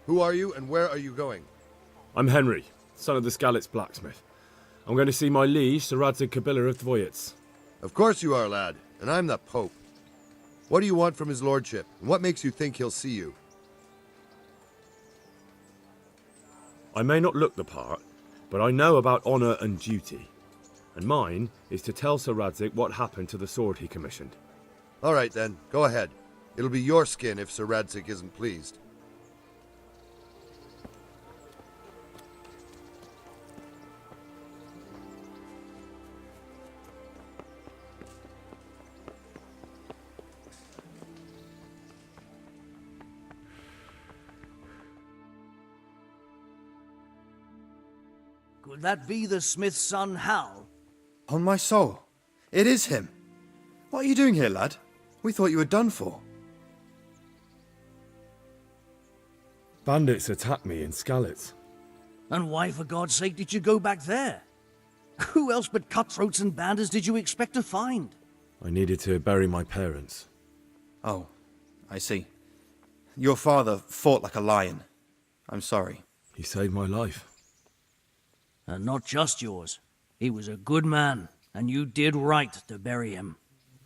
Who are you, and where are you going? I'm Henry, son of the Skalitz blacksmith. I'm going to see my liege, Sir Radzig Kabiller of Dvoyitz. Of course you are, lad, and I'm the Pope. What do you want from his lordship, and what makes you think he'll see you? I may not look the part, but I know about honour and duty. And mine is to tell Sir Radzig what happened to the sword he commissioned. All right then, go ahead. It'll be your skin if Sir Radzig isn't pleased. Could that be the smith's son, Hal? On my soul, it is him. What are you doing here, lad? We thought you were done for. Bandits attacked me in Skalitz. And why, for God's sake, did you go back there? Who else but cutthroats and bandits did you expect to find? I needed to bury my parents. Oh, I see. Your father fought like a lion. I'm sorry. He saved my life. And not just yours. He was a good man, and you did right to bury him.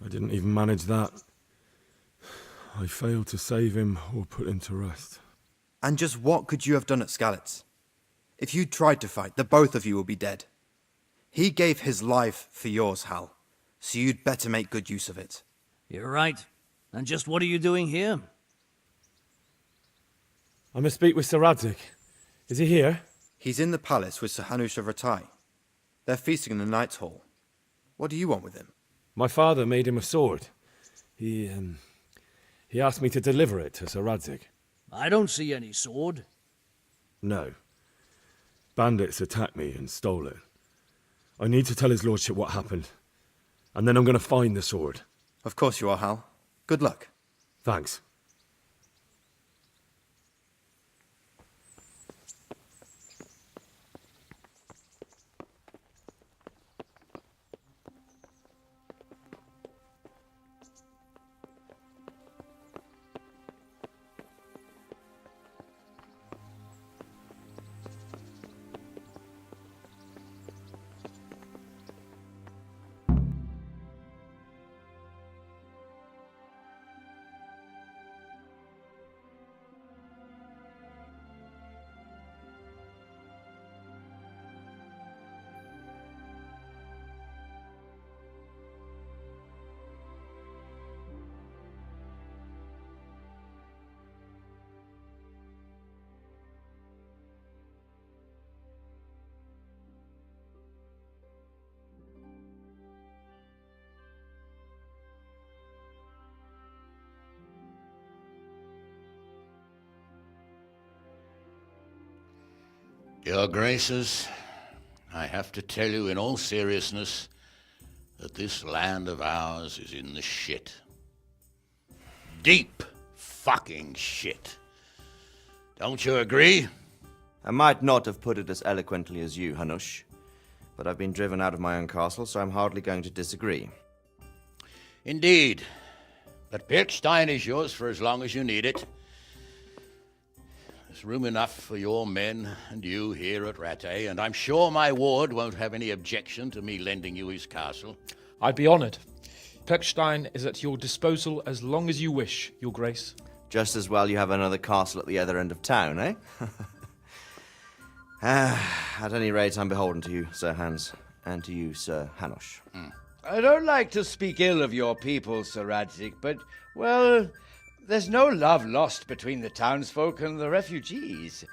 I didn't even manage that. I failed to save him or put him to rest. And just what could you have done at Skalitz? If you tried to fight, the both of you will be dead. He gave his life for yours, Hal, so you'd better make good use of it. You're right. And just what are you doing here? I must speak with Sir Radzig. Is he here? He's in the palace with Sir Hanush of Ratai. They're feasting in the Knight's Hall. What do you want with him? My father made him a sword. He asked me to deliver it to Sir Radzig. I don't see any sword. No. Bandits attacked me and stole it. I need to tell his lordship what happened. And then I'm going to find the sword. Of course you are, Hal. Good luck. Thanks. Your Graces, I have to tell you in all seriousness that this land of ours is in the shit. Deep fucking shit. Don't you agree? I might not have put it as eloquently as you, Hanush, but I've been driven out of my own castle, so I'm hardly going to disagree. Indeed. But Birkstein is yours for as long as you need it. There's room enough for your men and you here at Rattay, and I'm sure my ward won't have any objection to me lending you his castle. I'd be honoured. Perkstein is at your disposal as long as you wish, Your Grace. Just as well you have another castle at the other end of town, eh? At any rate, I'm beholden to you, Sir Hans, and to you, Sir Hanush. I don't like to speak ill of your people, Sir Radzig, but, well, there's no love lost between the townsfolk and the refugees.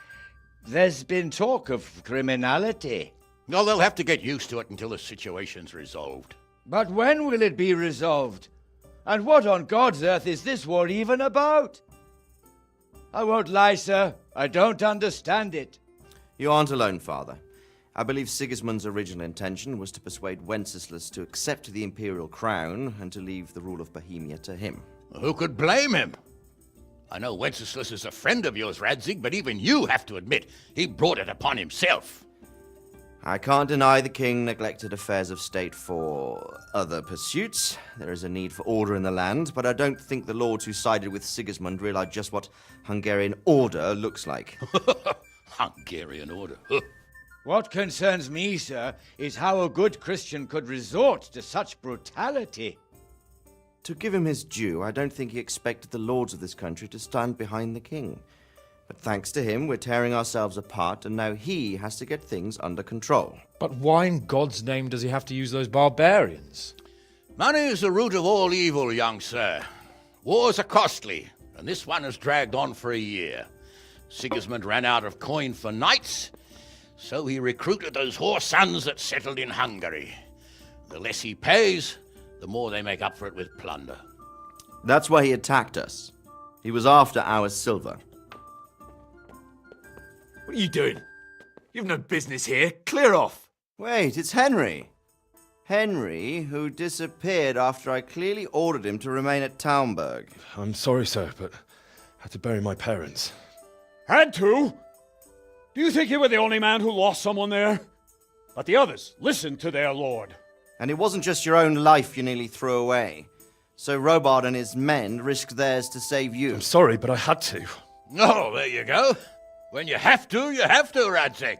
There's been talk of criminality. Well, they'll have to get used to it until the situation's resolved. But when will it be resolved? And what on God's earth is this war even about? I won't lie, sir. I don't understand it. You aren't alone, Father. I believe Sigismund's original intention was to persuade Wenceslas to accept the imperial crown and to leave the rule of Bohemia to him. Who could blame him? I know Wenceslas is a friend of yours, Radzig, but even you have to admit he brought it upon himself. I can't deny the king neglected affairs of state for other pursuits. There is a need for order in the land, but I don't think the lords who sided with Sigismund realized just what Hungarian order looks like. Hungarian order. What concerns me, sir, is how a good Christian could resort to such brutality. To give him his due, I don't think he expected the lords of this country to stand behind the king. But thanks to him, we're tearing ourselves apart, and now he has to get things under control. But why in God's name does he have to use those barbarians? Money is the root of all evil, young sir. Wars are costly, and this one has dragged on for a year. Sigismund ran out of coin for knights, so he recruited those whore sons that settled in Hungary. The less he pays, the more they make up for it with plunder. That's why he attacked us. He was after our silver. What are you doing? You've no business here. Clear off. Wait, it's Henry. Henry, who disappeared after I clearly ordered him to remain at Taunberg. I'm sorry, sir, but I had to bury my parents. Had to? Do you think you were the only man who lost someone there? But the others listened to their lord. And it wasn't just your own life you nearly threw away. So Robard and his men risked theirs to save you. I'm sorry, but I had to. Oh, there you go. When you have to, Radzik.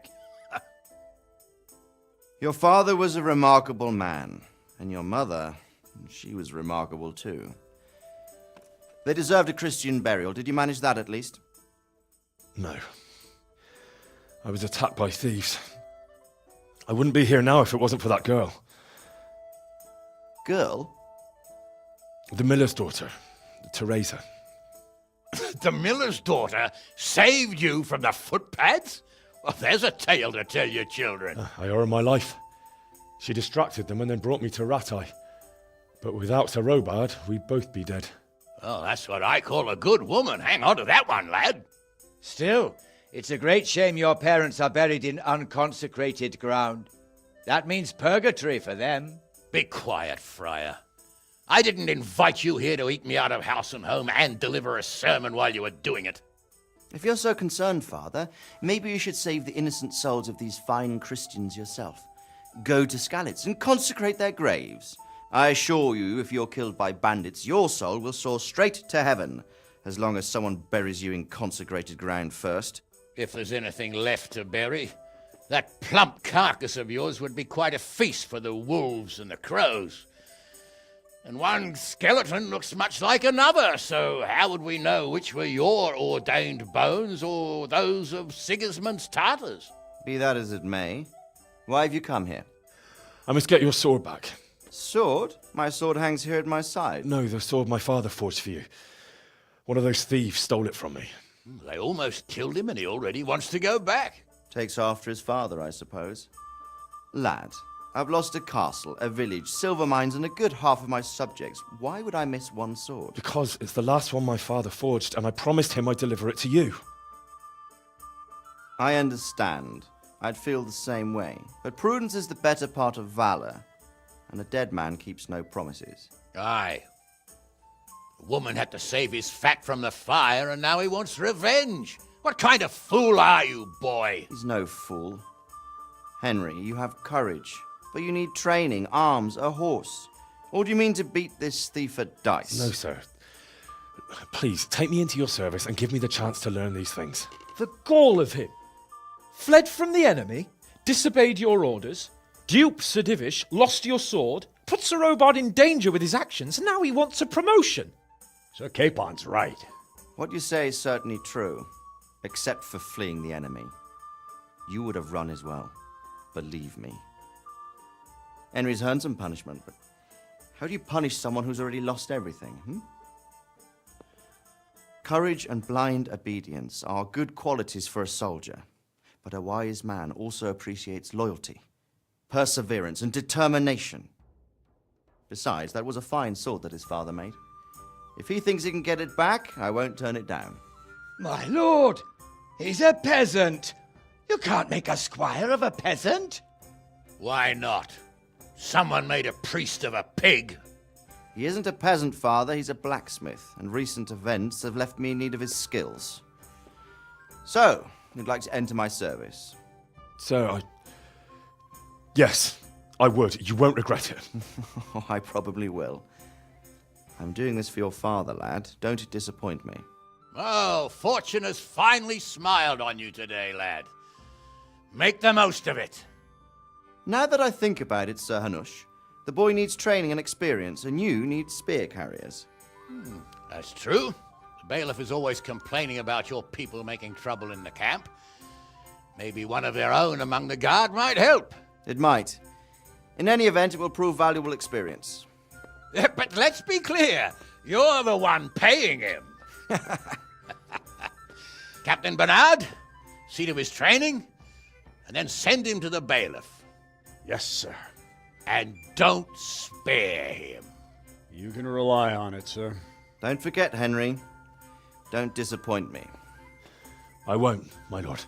Your father was a remarkable man, and your mother, she was remarkable too. They deserved a Christian burial. Did you manage that at least? No. I was attacked by thieves. I wouldn't be here now if it wasn't for that girl. Girl? The miller's daughter, Teresa. The miller's daughter saved you from the footpads? Well, there's a tale to tell your children. I owe her my life. She distracted them and then brought me to Ratai. But without Sir Robard, we'd both be dead. Oh, that's what I call a good woman. Hang on to that one, lad. Still, it's a great shame your parents are buried in unconsecrated ground. That means purgatory for them. Be quiet, friar. I didn't invite you here to eat me out of house and home and deliver a sermon while you were doing it. If you're so concerned, Father, maybe you should save the innocent souls of these fine Christians yourself. Go to Skalitz and consecrate their graves. I assure you, if you're killed by bandits, your soul will soar straight to heaven, as long as someone buries you in consecrated ground first. If there's anything left to bury, that plump carcass of yours would be quite a feast for the wolves and the crows. And one skeleton looks much like another, so how would we know which were your ordained bones or those of Sigismund's Tartars? Be that as it may, why have you come here? I must get your sword back. Sword? My sword hangs here at my side. No, the sword my father forged for you. One of those thieves stole it from me. They almost killed him and he already wants to go back. Takes after his father, I suppose. Lad, I've lost a castle, a village, silver mines, and a good half of my subjects. Why would I miss one sword? Because it's the last one my father forged, and I promised him I'd deliver it to you. I understand. I'd feel the same way. But prudence is the better part of valor, and a dead man keeps no promises. Aye. The woman had to save his fat from the fire, and now he wants revenge. What kind of fool are you, boy? He's no fool. Henry, you have courage, but you need training, arms, a horse. Or do you mean to beat this thief at dice? No, sir. Please, take me into your service and give me the chance to learn these things. The gall of him! Fled from the enemy, disobeyed your orders, duped Sir Divish, lost your sword, put Sir Robard in danger with his actions, and now he wants a promotion. Sir Capon's right. What you say is certainly true, except for fleeing the enemy. You would have run as well. Believe me. Henry's earned some punishment, but how do you punish someone who's already lost everything, Courage and blind obedience are good qualities for a soldier, but a wise man also appreciates loyalty, perseverance, and determination. Besides, that was a fine sword that his father made. If he thinks he can get it back, I won't turn it down. My lord, he's a peasant. You can't make a squire of a peasant. Why not? Someone made a priest of a pig. He isn't a peasant, father, he's a blacksmith, and recent events have left me in need of his skills. So, you'd like to enter my service? Sir, Yes, I would. You won't regret it. Oh, I probably will. I'm doing this for your father, lad. Don't disappoint me. Oh, fortune has finally smiled on you today, lad. Make the most of it. Now that I think about it, Sir Hanush, the boy needs training and experience, and you need spear carriers. That's true. The bailiff is always complaining about your people making trouble in the camp. Maybe one of their own among the guard might help. It might. In any event, it will prove valuable experience. But let's be clear, you're the one paying him. Captain Bernard, see to his training, and then send him to the bailiff. Yes, sir. And don't spare him. You can rely on it, sir. Don't forget, Henry. Don't disappoint me. I won't, my lord.